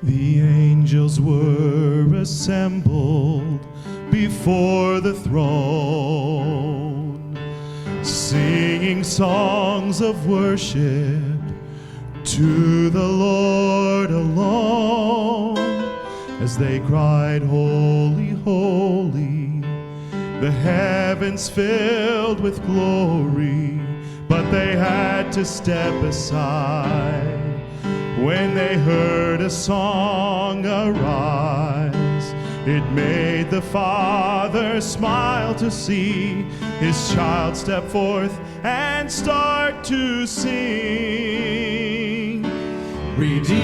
The angels were assembled before the throne, singing songs of worship to the Lord alone, as they cried, "Holy, holy," the heavens filled with glory. But they had to step aside when they heard a song arise. It made the Father smile to see his child step forth and start to sing. Redeemed,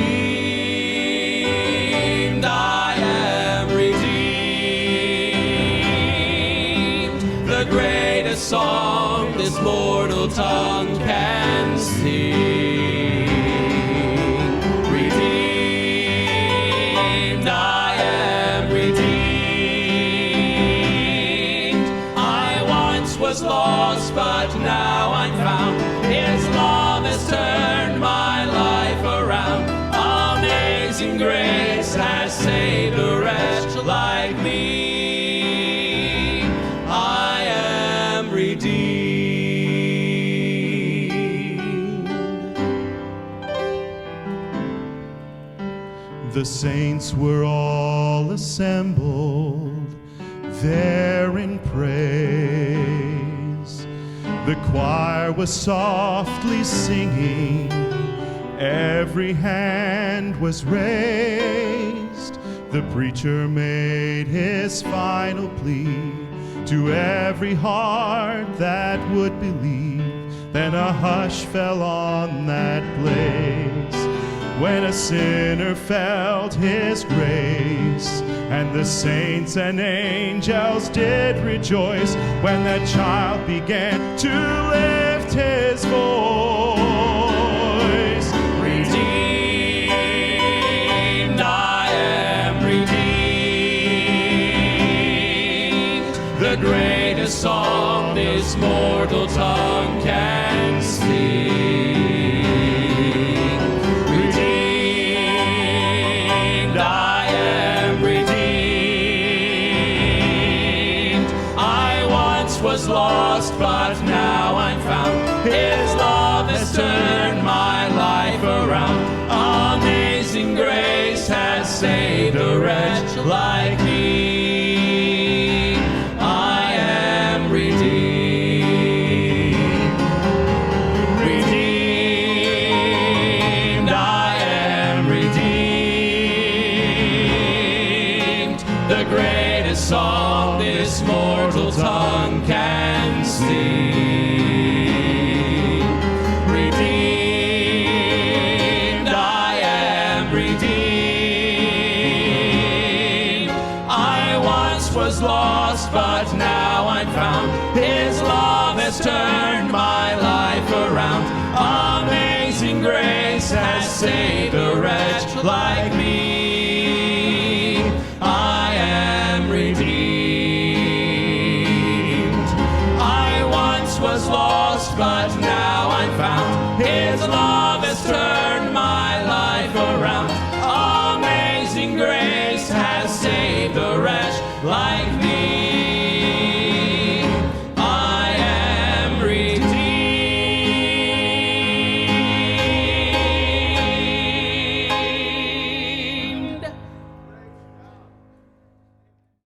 I am redeemed. The greatest song this mortal tongue can sing. Redeemed, I am redeemed. I once was lost, but now I'm found. His love has turned my life around. Amazing grace has saved a wretch like me. I am redeemed. The saints were all assembled there in praise. The choir was softly singing, every hand was raised. The preacher made his final plea to every heart that would believe. Then a hush fell on that place when a sinner felt his grace, and the saints and angels did rejoice when that child began to lift his voice. Redeemed, I am redeemed. The greatest song this mortal tongue can sing. Redeemed, I am redeemed. I once was lost, but now I'm found. His love has turned my life around. Amazing grace has saved a wretch like me. I am redeemed. Redeemed, I am redeemed. The greatest song this mortal tongue can sing. Redeemed, I am redeemed. I once was lost, but now I'm found. His love has turned my life around. Amazing grace has saved a wretch like me. I am redeemed. I once was lost, but now I'm found. His love